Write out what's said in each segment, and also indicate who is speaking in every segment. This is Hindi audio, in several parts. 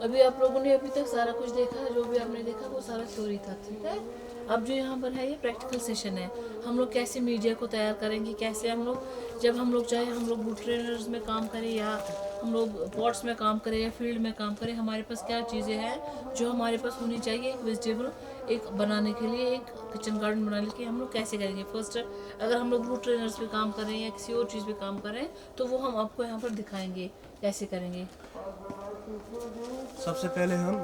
Speaker 1: अभी आप लोगों ने अभी तक सारा कुछ देखा, जो भी आपने देखा वो सारा थ्योरी था, ठीक है। अब जो यहाँ पर है ये प्रैक्टिकल सेशन है। हम लोग कैसे मीडिया को तैयार करेंगे, कैसे हम लोग जब हम लोग चाहे हम लोग बूट ट्रेनर्स में काम करें या हम लोग पॉट्स में काम करें या फील्ड में काम करें, हमारे पास क्या चीज़ें हैं जो हमारे पास होनी चाहिए एक वेजिटेबल एक बनाने के लिए, एक किचन गार्डन बनाने के लिए हम लोग कैसे करेंगे। फर्स्ट अगर हम लोग बूट ट्रेनर्स पे काम करें या किसी और चीज़ पे काम करें तो वो हम आपको यहाँ पर दिखाएंगे कैसे करेंगे।
Speaker 2: सबसे पहले हम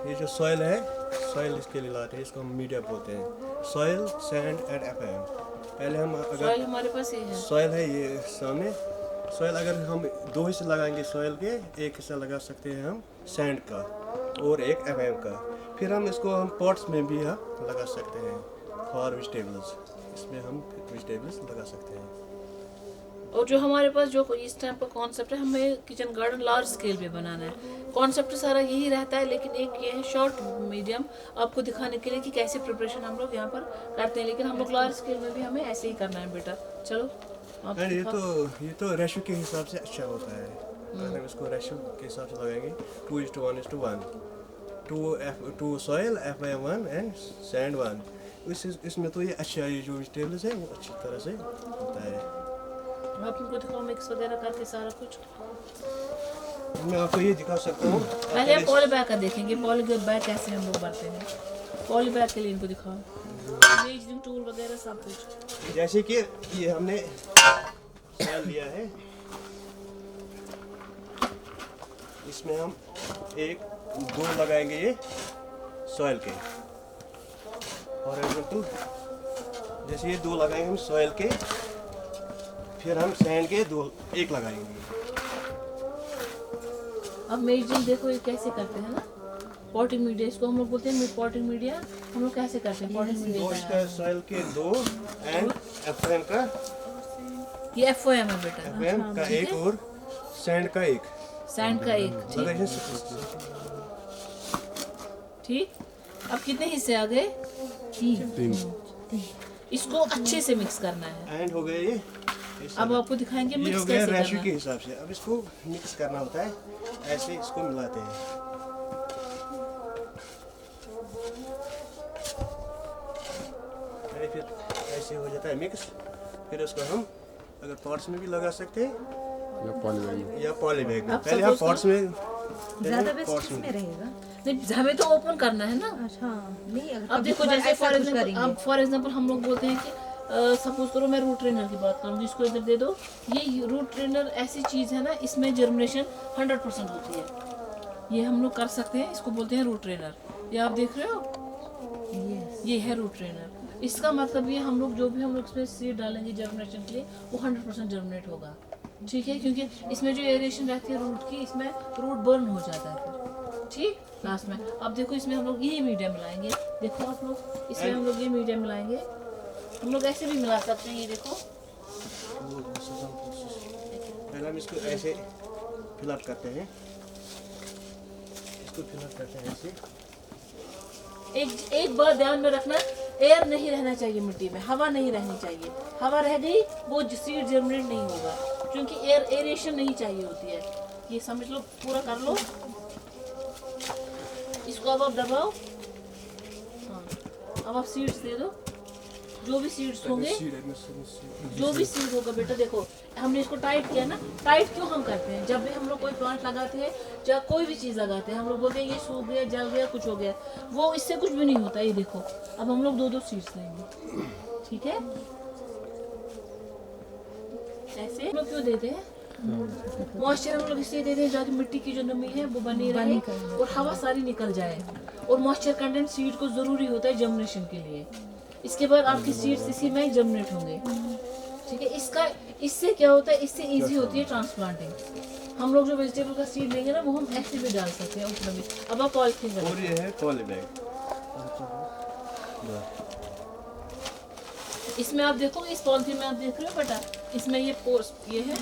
Speaker 2: ये जो सॉइल है, सॉइल इसके लिए लाते हैं, इसको हम मीडिया बोलते हैं। Soil, sand and FM. पहले हम
Speaker 1: सॉइल
Speaker 2: अगर
Speaker 1: हमारे पास ये है,
Speaker 2: सॉइल है ये सामने, सॉइल अगर हम दो हिस्से लगाएंगे सॉइल के, एक हिस्सा लगा सकते हैं हम सैंड का और एक एफएम का। फिर हम इसको हम पॉट्स में भी हम लगा सकते हैं फॉर वेजिटेबल्स, इसमें हम वेजिटेबल्स लगा सकते हैं।
Speaker 1: और जो हमारे पास जो इस टाइम का कॉन्सेप्ट है, हमें किचन गार्डन लार्ज स्केल पे बनाना है। कॉन्सेप्ट सारा यही रहता है, लेकिन एक ये है शॉर्ट मीडियम आपको दिखाने के लिए कि कैसे प्रिपरेशन हम लोग यहाँ पर करते हैं, लेकिन हम लोग लार्ज स्केल में भी हमें ऐसे ही करना है बेटा। चलो आप
Speaker 2: एंड ये तो रेशो के हिसाब से अच्छा होता है। अगर हम इसको रेशो के हिसाब से लगाएंगे 2:1:1, 2 सॉइल F/1 एंड सैंड 1, इसमें तो ये अच्छा, ये जो वेजिटेबल्स है वो अच्छी तरह से होता है।
Speaker 1: आप उनको दिखाओ मिक्स वगैरह करके सारा कुछ।
Speaker 2: मैं आपको ये दिखा सकता हूँ।
Speaker 1: पहले हम पॉली बैग का देखेंगे, पॉली बैग कैसे हम लोग भरते हैं। पॉली बैग के लिए इनको दिखाओ, मेजरिंग टूल वगैरह सब कुछ।
Speaker 2: जैसे कि ये हमने सॉइल लिया है, इसमें हम 1-2 लगाएंगे ये सॉइल के, और जैसे ये 2 लगाएंगे हम सॉइल के, फिर हम सैंड के 1 लगाएंगे।
Speaker 1: अब मेजरिंग देखो ये कैसे करते हैं ना, पॉटिंग मीडिया इसको हम लोग बोलते हैं। पॉटिंग मीडिया हम लोग कैसे करते हैं पॉटिंग
Speaker 2: तो
Speaker 1: मीडिया
Speaker 2: इसका सॉइल के 2 एंड एफएम का,
Speaker 1: ये FOM है बेटा,
Speaker 2: एफएम का 1 और सैंड का 1,
Speaker 1: सैंड का 1, ठीक। अब कितने हिस्से आ गए? 3। इसको अच्छे से मिक्स करना है।
Speaker 2: एंड हो गए ये।
Speaker 1: अब आपको दिखाएंगे
Speaker 2: ये
Speaker 1: मिक्स
Speaker 2: हो गया
Speaker 1: कैसे
Speaker 2: रेशो
Speaker 1: करना
Speaker 2: के
Speaker 1: है।
Speaker 2: हिसाब से। अब इसको मिक्स करना होता है, ऐसे इसको मिलाते हैं। फिर ऐसे हो जाता है मिक्स। फिर उसको हम अगर पॉट्स में भी लगा सकते हैं या पॉली बैग में।
Speaker 1: अब
Speaker 2: पहले हम
Speaker 1: suppose
Speaker 2: पॉट्स में,
Speaker 3: ज्यादा बेस्ट किसमें रहेगा?
Speaker 1: नहीं, हमें तो ओपन करना है ना।
Speaker 3: अच्छा नहीं, अगर
Speaker 1: अब देखो
Speaker 3: कभी
Speaker 1: जैसे
Speaker 3: ऐसा कुछ करेंगे।
Speaker 1: अब फॉर एग्जांपल हम लोग बोलते हैं कि सपोज करो मैं रूट ट्रेनर की बात करूँ, जिसको इधर दे दो। ये रूट ट्रेनर ऐसी चीज़ है ना, इसमें जर्मिनेशन 100% होती है। ये हम लोग कर सकते हैं, इसको बोलते हैं रूट ट्रेनर। ये आप देख रहे हो, ये है रूट ट्रेनर। इसका मतलब ये हम लोग जो भी हम लोग इसमें सीड डालेंगे जर्मिनेशन के लिए, वो 100% जर्मिनेट होगा, ठीक है। क्योंकि इसमें जो एरेशन रहती है रूट की, इसमें रूट बर्न हो जाता है फिर, ठीक। लास्ट में अब देखो इसमें हम लोग यही मीडिया मिलाएंगे। देखो आप लोग इसमें हम लोग ये मीडिया मिलाएंगे। हम लोग ऐसे भी मिला सकते हैं, ये देखो।
Speaker 2: पहले हम इसको ऐसे फिलअप करते हैं, इसको फिलअप करते हैं ऐसे।
Speaker 1: एक बात ध्यान में रखना, एयर नहीं रहना चाहिए मिट्टी में, हवा नहीं रहनी चाहिए। हवा रह गई वो सीड जर्मिनेट नहीं होगा, क्योंकि एरेशन नहीं चाहिए होती है। ये समझ लो, पूरा कर लो इसको। अब आप दबाओ, हाँ। अब आप सीड्स दे दो, जो भी सीड्स होंगे, जो भी सीड होगा बेटा। देखो हमने इसको टाइट किया ना। टाइट क्यों हम करते हैं? जब भी हम लोग कोई प्लांट लगाते हैं या कोई भी चीज़ लगाते हैं, हम लोग बोलते हैं ये सूख गया, जल गया, कुछ हो गया, वो इससे कुछ भी नहीं होता। ये देखो अब हम लोग 2-2 सीड्स लेंगे, ठीक है। ऐसे हम लोग क्यों देते हैं? मॉइस्चर हम लोग इसलिए देते हैं ताकि मिट्टी की जो नमी है वो बनी रहे और हवा सारी निकल जाए। और मॉइस्चर कंटेंट सीड को ज़रूरी होता है जर्मिनेशन के लिए। इसके बाद आपकी सीड्स इसी में जर्मिनेट होंगे, ठीक है। इससे क्या होता है, इससे इजी होती है ट्रांसप्लांटिंग। हम लोग जो वेजिटेबल का सीड लेंगे ना, वो हम ऐसे भी डाल सकते हैं उसमें भी। अब आप पॉलिथीन करें,
Speaker 2: और ये है पॉली बैग।
Speaker 1: इसमें आप देखो, इस पॉलिथीन में आप देख रहे हो बेटा, इसमें ये है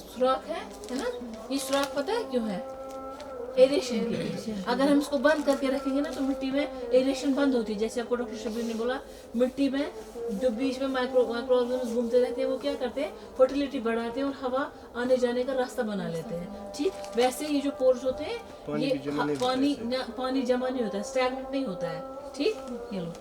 Speaker 1: सुराख है ना। ये सुराख पता है क्यों है? एरेशन के लिए। अगर हम इसको बंद करके रखेंगे ना तो मिट्टी में एरेशन बंद होती है। जैसे आपको डॉक्टर शबीर ने बोला, मिट्टी में जो बीच में माइक्रो ऑर्गेनिज्म घूमते रहते हैं वो क्या करते हैं, फर्टिलिटी बढ़ाते हैं और हवा आने जाने का रास्ता बना लेते हैं। ठीक वैसे ये जो पोर्स होते हैं
Speaker 2: पानी
Speaker 1: ये
Speaker 2: भी जमा नहीं
Speaker 1: पानी जमा नहीं होता है, स्टैग्नेंट नहीं होता है। ठीक, ये लो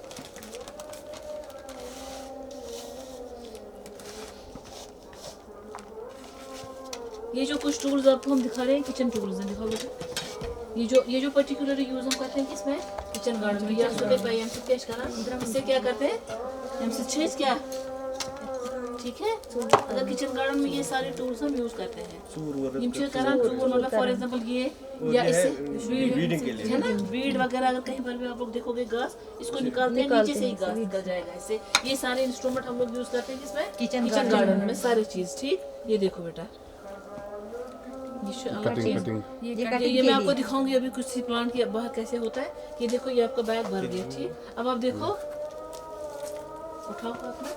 Speaker 1: ये जो कुछ टूल्स आपको हम दिखा रहे हैं किचन टूल्स हैं, दिखाओ बेटा। ये जो पर्टिकुलर यूज हम करते हैं किसमें, किचन गार्डन में। या सुबह पे हम से करा, इससे क्या करते हैं, हमसे छेज क्या, ठीक है। अगर किचन गार्डन में ये सारे टूल्स हम यूज करते हैं, इनसे करा मतलब फॉर एग्जांपल ये या इससे
Speaker 2: वीडिंग के लिए
Speaker 1: है ना, वीड वगैरह अगर कहीं पर भी आप लोग देखोगे घास, इसको निकालते हैं, नीचे से ही घास निकल जाएगा इससे। ये सारे इंस्ट्रूमेंट हम लोग यूज करते हैं किसमें, किचन गार्डन में सारी चीज। ठीक, ये देखो बेटा, ये अलग चीज, ये मैं आपको दिखाऊंगी अभी कुछ सी प्लांट की बाहर कैसे होता है। ये देखो, ये आपका बैग भर गया। ठीक, अब आप देखो, उठाओ अपना,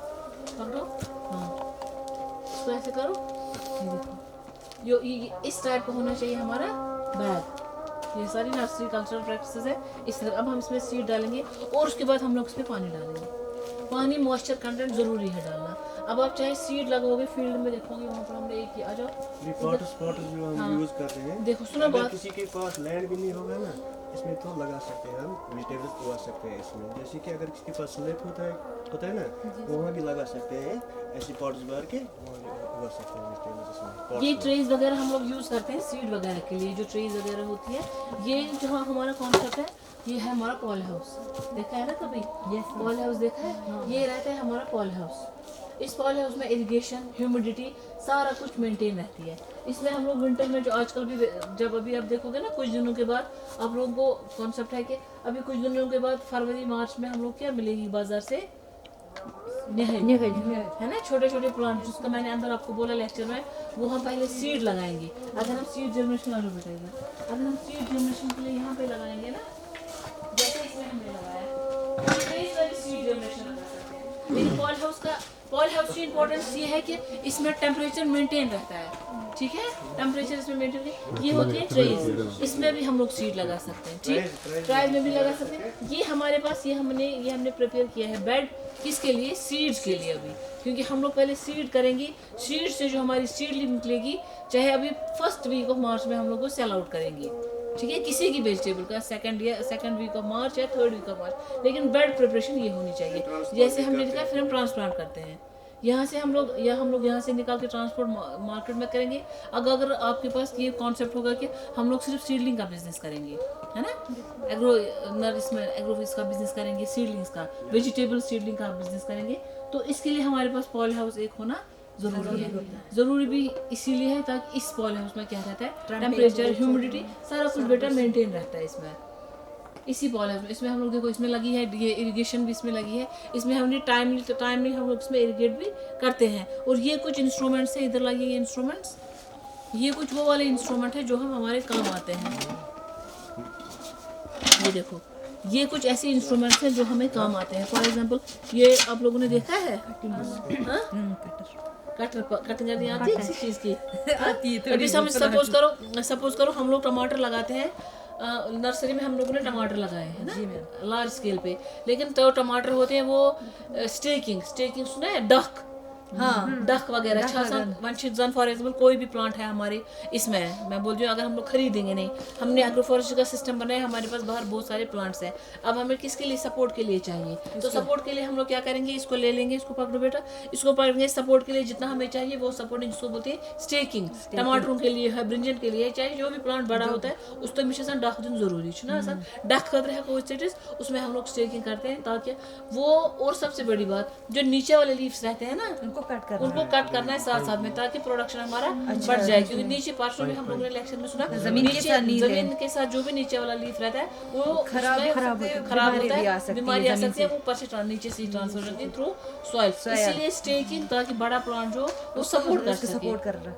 Speaker 1: पकड़ो, हाँ इसको ऐसे करो, ये देखो, ये इस टाइप का होना चाहिए हमारा बैग। ये सारी नर्सरी कल्चरल प्रैक्टिसेस है इस तरह। अब हम इसमें सीड डालेंगे और उसके बाद हम लोग इसमें पानी डालेंगे। पानी मॉइस्चर कंटेंट जरूरी है डालना। अब आप चाहे सीड लगाओगे फील्ड में, देखोगे वहाँ पर हमने एक, आ जाओ
Speaker 2: ये पॉट्स जो हम यूज कर रहे हैं,
Speaker 1: देखो, सुनो
Speaker 2: अगर
Speaker 1: बात,
Speaker 2: किसी के पास लैंड भी नहीं होगा ना, इसमें तो लगा सकते हैं हम, वेजिटेबल्स उगा सकते हैं इसमें। जैसे कि अगर किसी के पास स्लैब होता है ना, वहाँ भी लगा सकते हैं, ऐसे पॉट्स भर के वहाँ भी उगा सकते हैं वेजिटेबल्स इसमें।
Speaker 1: ये ट्रेज वगैरह हम लोग यूज करते हैं सीड वगैरह के लिए। जो ट्रेज वगैरह होती है, ये जो हमारा कॉन्सेप्ट है, ये है हमारा पॉली हाउस। देखा है ना कभी, ये पॉली हाउस देखा है, ये रहता है हमारा पॉली हाउस। इस पॉली हाउस में इरिगेशन, ह्यूमिडिटी सारा कुछ मेंटेन रहती है। इसमें हम लोग विंटर में जो आजकल भी, जब अभी आप देखोगे ना कुछ दिनों के बाद, आप लोगों को कॉन्सेप्ट है कि अभी कुछ दिनों के बाद फरवरी मार्च में हम लोग क्या मिलेगी बाजार से, है ना, छोटे छोटे प्लांट, जिसका मैंने अंदर आपको बोला लेक्चर में, वो हम पहले सीड लगाएंगे। अगर हम सीड जर्मिनेशन वाला बताएगा, अगर हम सीड जर्मिनेशन के लिए यहाँ पे लगाएंगे ना, जैसे इसमें हमने लगाया, सीड जर्मिनेशन लगा सकते हैं। लेकिन पॉली हाउस की इम्पोर्टेंस ये है कि इसमें टेम्परेचर मेंटेन रहता है। ठीक है, टेम्परेचर इसमें मेंटेन है। ये होती है ट्रेज, इसमें भी हम लोग सीड लगा सकते हैं। ठीक, ट्राइज में भी लगा सकते हैं। ये हमारे पास ये हमने प्रिपेयर किया है बेड, किसके लिए, सीड्स के लिए अभी, क्योंकि हम लोग पहले सीड करेंगे, सीड से जो हमारी सीडलिंग निकलेगी, चाहे अभी फर्स्ट वीक ऑफ मार्च में हम लोग को सेल आउट करेंगे। ठीक है, किसी की वेजिटेबल का सेकंड वीक ऑफ मार्च या थर्ड वीक ऑफ मार्च, लेकिन बेड प्रिपरेशन ये होनी चाहिए। जैसे हमने देखा, फिर हम ट्रांसप्लांट करते हैं यहाँ से, हम लोग यहाँ से निकाल के ट्रांसपोर्ट मार्केट में करेंगे। अगर आपके पास ये कॉन्सेप्ट होगा कि हम लोग सिर्फ सीडलिंग का बिजनेस करेंगे, है ना, एग्रोफिस का बिजनेस करेंगे, सीडलिंग्स का, वेजिटेबल सीडलिंग का बिजनेस करेंगे, तो इसके लिए हमारे पास पॉली हाउस एक होना जरूरी है। जरूरी भी इसीलिए है ताकि इस पॉली हाउस में क्या रहता है, टेम्परेचर, ह्यूमिडिटी सारा कुछ बेटर मेंटेन रहता है इसमें। इसी पॉली हाउस में, इसमें हम लोग देखो, इसमें लगी है ये इरिगेशन भी इसमें लगी है। इसमें हमने टाइमली हम लोग इसमें इरिगेट भी करते हैं। और ये कुछ इंस्ट्रूमेंट्स है, इधर लगे ये इंस्ट्रूमेंट्स, ये कुछ वो वाले इंस्ट्रूमेंट है जो हम हमारे काम आते हैं। ये देखो, ये कुछ ऐसे इंस्ट्रूमेंट्स हैं जो हमें काम आते हैं। फॉर एग्जांपल, ये आप लोगों ने देखा है, कटिंग करनी आती है किसी चीज की, आती है। अभी सपोज करो हम लोग टमाटर लगाते हैं, नर्सरी में हम लोगों ने टमाटर लगाए हैं ना, लार्ज स्केल पे, लेकिन तो टमाटर होते हैं वो स्टेकिंग सुना है, डक, हाँ, डक वगैरह, वंशिजन फॉर एग्जांपल, कोई भी प्लांट है हमारे इसमें, मैं बोल रही हूँ, अगर हम लोग खरीदेंगे नहीं, हमने एग्रोफॉरेस्ट्री का सिस्टम बनाया, हमारे पास बाहर बहुत सारे प्लांट्स हैं। अब हमें किसके लिए, सपोर्ट के लिए चाहिए, तो सपोर्ट के लिए हम लोग क्या करेंगे, इसको ले लेंगे, इसको पकड़ो बेटा, इसको पकड़ेंगे, सपोर्ट के लिए जितना हमें चाहिए वो सपोर्ट, जिसको बोलते हैं स्टेकिंग, टमाटरों के लिए है, ब्रिंजन के लिए, चाहे जो भी प्लांट बड़ा होता है उस तो हमेशा डक दिन जरूरी है ना, डक कर रहे कोई स्टेटस, उसमें हम लोग स्टेकिंग करते हैं ताकि वो, और सबसे बड़ी बात, जो नीचे वाले लीव्स रहते हैं ना, उनको कट करना है साथ साथ में, ताकि प्रोडक्शन हमारा बढ़ जाए। क्योंकि नीचे पार्श्व में हम लोगों ने लेक्चर में सुना, जमीन के साथ जो भी नीचे वाला लीफ रहता है वो खराब होता है, बीमारी आ सकती है, वो ऊपर से नीचे से ट्रांसफर होती है थ्रू सॉइल। इसीलिए स्टेकिंग, ताकि बड़ा प्लांट जो वो सपोर्ट कर सके।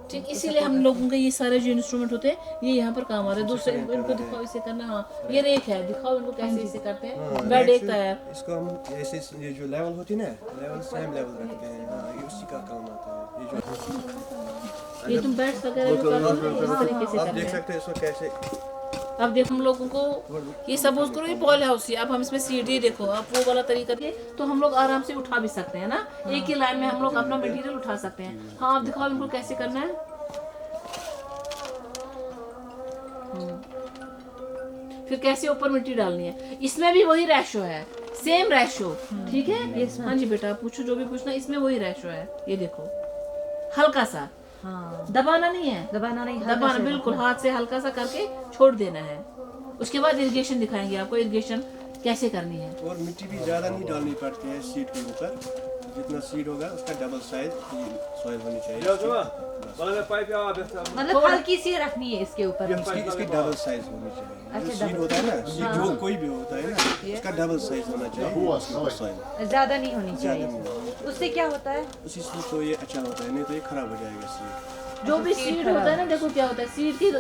Speaker 1: ठीक, इसीलिए हम लोगों के ये सारे जो इंस्ट्रूमेंट होते हैं ये यहाँ पर काम आ रहे हैं। दूसरे इनको दिखाओ, इसे करना, हाँ ये रेक है, दिखाओ इनको कैसे इसे करते हैं, बेड एक तैयार,
Speaker 2: इसको हम ऐसे, ये जो लेवल होती है ना, लेवल सेम लेवल रखते हैं, हाँ, ये उसी का काम आता है। ये
Speaker 1: तुम बेड्स वगैरह जो कर रहे हो इस तरीके से
Speaker 2: आप देख सकते हैं इसको कैसे
Speaker 1: अब देखो हम लोगों को ये सपोज करो ये पॉली हाउस है, अब हम इसमें सीढ़ी देखो, अब वो वाला तरीका है तो हम लोग आराम से उठा भी सकते हैं ना, एक ही लाइन में हम लोग अपना मटेरियल उठा सकते हैं। हाँ आप दिखाओ इनको कैसे करना है। फिर कैसे ऊपर मिट्टी डालनी है, इसमें भी वही रेशो है, सेम रेशो, ठीक है। हाँ जी बेटा पूछो जो भी पूछना, इसमें वही रेशो है। ये देखो हल्का सा,
Speaker 3: हाँ
Speaker 1: दबाना नहीं है,
Speaker 3: दबाना नहीं, हल्का
Speaker 1: दबाना
Speaker 3: से
Speaker 1: बिल्कुल हाथ से हल्का सा करके छोड़ देना है। उसके बाद इरिगेशन दिखाएंगे आपको, इरिगेशन कैसे करनी है।
Speaker 2: और मिट्टी भी ज़्यादा नहीं डालनी पड़ती है सीड के ऊपर, जितना सीड होगा उसका डबल साइज सॉइल होनी चाहिए।
Speaker 3: मतलब हल्की सी रखनी है इसके ऊपर।
Speaker 2: इसकी डबल साइज होनी चाहिए। जो सीड होता है ना, सीड जो कोई भी होता है ना, उसका डबल साइज होना चाहिए सॉइल,
Speaker 3: ज्यादा नहीं होनी
Speaker 2: ज़्यादा
Speaker 3: चाहिए।
Speaker 2: नहीं।
Speaker 3: उससे क्या होता है?
Speaker 2: उसी से तो ये अच्छा होता है, नहीं तो ये खराब हो जाएगा सीड।
Speaker 1: जो भी सीड होता है ना, देखो क्या होता है,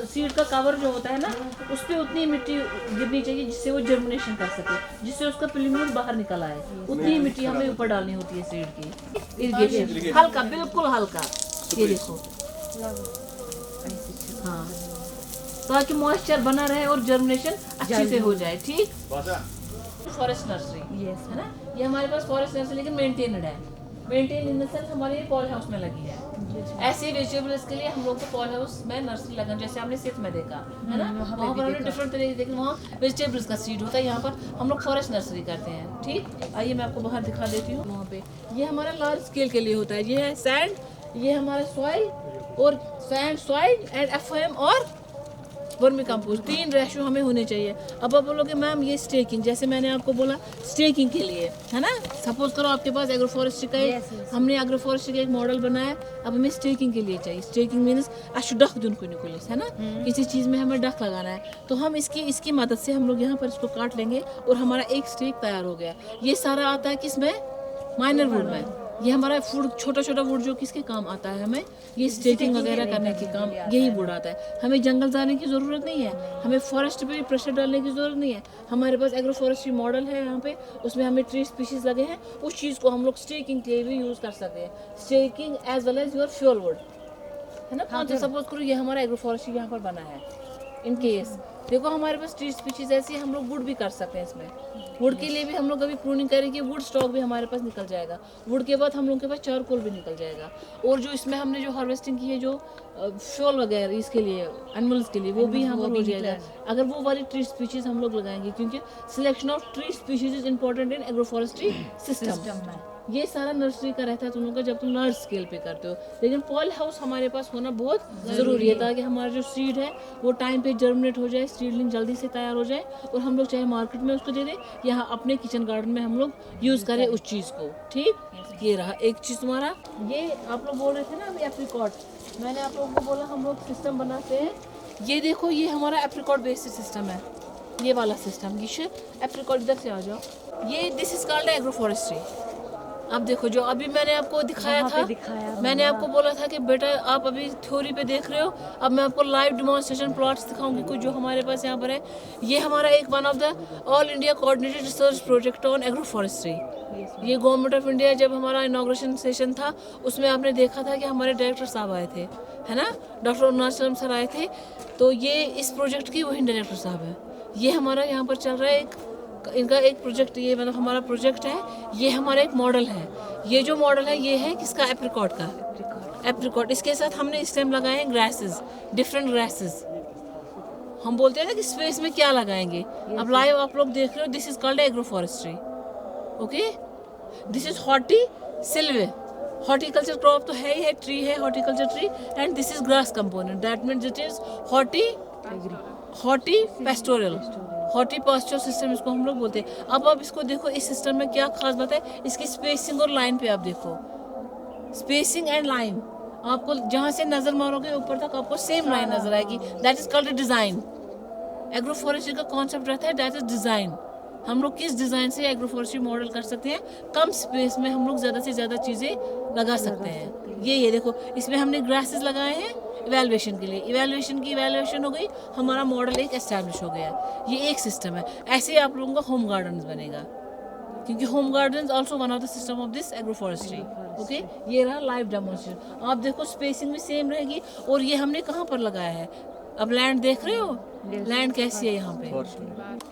Speaker 1: सीड का कवर जो होता है ना, उस पे उतनी मिट्टी गिरनी चाहिए जिससे वो जर्मिनेशन कर सके, जिससे उसका प्लूमेज बाहर निकल आए, उतनी मिट्टी हमें ऊपर डालनी होती है सीड की। इरिगेशन हल्का, बिल्कुल हल्का, ये देखो, हाँ, ताकि मॉइस्चर बना रहे और जर्मिनेशन अच्छे से हो जाए, ठीक। फॉरेस्ट नर्सरी
Speaker 3: यस
Speaker 1: है ना, ये हमारे पास फॉरेस्ट नर्सरी लेकिन मेंटेन्ड है, मेंटेन इन द सेंस हमारे पॉली हाउस में लगी है। ऐसे वेजिटेबल्स के लिए हम लोग को पॉली हाउस में नर्सरी लगा, जैसे हमने सिर्फ में देखा है ना, वहाँ पर हमने डिफरेंट तरीके देखे, वहाँ वेजिटेबल्स का सीड होता है, यहाँ पर हम लोग फॉरेस्ट नर्सरी करते हैं, ठीक। आइए मैं आपको बाहर दिखा देती हूँ। वहाँ पे ये हमारा लार्ज स्केल के लिए होता है, ये है सैंड, ये हमारा सॉइल, और सैंड, सॉइल एंड एफएम और वर्मी कंपोस्ट, 3 रेशो हमें होने चाहिए। अब आप बोलोगे मैम ये स्टेकिंग, जैसे मैंने आपको बोला स्टेकिंग के लिए है ना, सपोज करो आपके पास एग्रो फॉरेस्ट्री का हमने एग्रो फॉरेस्ट्री का एक मॉडल बनाया है, अब हमें स्टेकिंग के लिए चाहिए। स्टेकिंग मीन्स अश डक दुन को निकोलिस है ना, किसी चीज़ में हमें डक लगाना है, तो हम इसकी मदद से हम लोग यहाँ पर इसको काट लेंगे और हमारा एक स्टेक तैयार हो गया। ये सारा आता है किसमें, माइनर वुड में। ये हमारा वुड, छोटा छोटा वुड जो किसके काम आता है, हमें ये स्टेकिंग वगैरह करने के काम यही वुड आता है। हमें जंगल जाने की ज़रूरत नहीं है, हमें फॉरेस्ट पे भी प्रेशर डालने की ज़रूरत नहीं है। हमारे पास एग्रो फॉरेस्ट्री मॉडल है यहाँ पे, उसमें हमें ट्री स्पीशीज लगे हैं, उस चीज़ को हम लोग स्टेकिंग के लिए भी यूज़ कर सकते हैं, staking as well as your fuel wood है ना। कौन सा सपोज करो ये हमारा एग्रो फॉरेस्ट्री यहाँ पर बना है, इन केस देखो हमारे पास ट्री स्पीशीज ऐसी हम लोग वुड भी कर सकते हैं इसमें। वुड के लिए भी हम लोग अभी प्रूनिंग करेंगे, वुड स्टॉक भी हमारे पास निकल जाएगा, वुड के बाद हम लोग के पास चारकोल भी निकल जाएगा, और जो इसमें हमने जो हार्वेस्टिंग की है जो फ्यूल वगैरह इसके लिए एनिमल्स के लिए, वो भी यहाँ पर हो जाएगा अगर वो वाली ट्री स्पीशीज हम लोग लगाएंगे, क्योंकि selection of tree species is important in agro forestry system. ये सारा नर्सरी का रहता है तुम लोग का जब तुम लार्ज स्केल पे करते हो, लेकिन पॉली हाउस हमारे पास होना बहुत ज़रूरी है, ताकि हमारा जो सीड है वो टाइम पे जर्मिनेट हो जाए, सीडलिंग जल्दी से तैयार हो जाए, और हम लोग चाहे मार्केट में उसको दे दें या अपने किचन गार्डन में हम लोग यूज़ करें उस चीज़ को, ठीक। ये रहा एक चीज़ तुम्हारा, ये आप लोग बोल रहे थे ना अभी एप्रिकॉट, मैंने आप लोगों को बोला हम लोग सिस्टम बनाते हैं। ये देखो ये हमारा एप्रिकॉट बेस्ड सिस्टम है, ये वाला सिस्टम, ये एप्रिकॉट इधर से आ जाओ, ये this is called agro forestry. अब देखो जो अभी मैंने आपको दिखाया था, मैंने आपको बोला था कि बेटा आप अभी थ्योरी पे देख रहे हो, अब मैं आपको लाइव डिमॉन्स्ट्रेशन प्लॉट्स दिखाऊंगी कुछ जो हमारे पास यहाँ पर है। ये हमारा एक one of the all India coordinated research project on agro forestry. ये गवर्नमेंट ऑफ इंडिया जब हमारा इनॉग्रेशन सेशन था उसमें आपने देखा था कि हमारे डायरेक्टर साहब आए थे, है ना, डॉक्टर अरुणाचलम सर आए थे, तो ये इस प्रोजेक्ट की वही डायरेक्टर साहब है। ये हमारा यहाँ पर चल रहा है इनका एक प्रोजेक्ट, ये मतलब हमारा प्रोजेक्ट है, ये हमारा एक मॉडल है। ये जो मॉडल है ये है किसका, एप्रिकॉट का, एप्रिकॉट। इसके साथ हमने स्टेम लगाए हैं ग्रासेस, डिफरेंट ग्रासेस। हम बोलते हैं ना कि स्पेस में क्या लगाएंगे, अब लाइव आप लोग देख रहे हो, this is called agro forestry, okay. This is horti silvi, horticulture crop तो है ही है, ट्री है horticulture tree, and this is grass component, that means it is horti pastoral, horti pasture system इसको हम लोग बोलते हैं। अब आप इसको देखो, इस सिस्टम में क्या खास बात है, इसकी स्पेसिंग और लाइन पे आप देखो, स्पेसिंग एंड लाइन, आपको जहाँ से नजर मारोगे ऊपर तक आपको सेम लाइन नजर आएगी, that is called design. Agro forestry का कॉन्सेप्ट रहता है दैट इज डिजाइन। हम लोग किस डिजाइन से एग्रो फॉरेस्ट्री मॉडल कर सकते हैं, कम स्पेस में हम लोग ज्यादा से ज्यादा चीजें लगा सकते हैं। ये देखो इसमें हमने ग्रासेस लगाए हैं इवैल्यूएशन के लिए, इवैल्यूएशन हो गई, हमारा मॉडल एक एस्टैब्लिश हो गया। ये एक सिस्टम है, ऐसे आप लोगों का होम गार्डन बनेगा, क्योंकि home garden also one of the system of this agro forestry, okay. ये रहा लाइव डेमोन्स्ट्रेशन। आप देखो स्पेसिंग भी सेम रहेगी, और ये हमने कहाँ पर लगाया है, अब लैंड देख रहे हो, लैंड कैसी है यहाँ पे?
Speaker 2: फॉर्चूनेट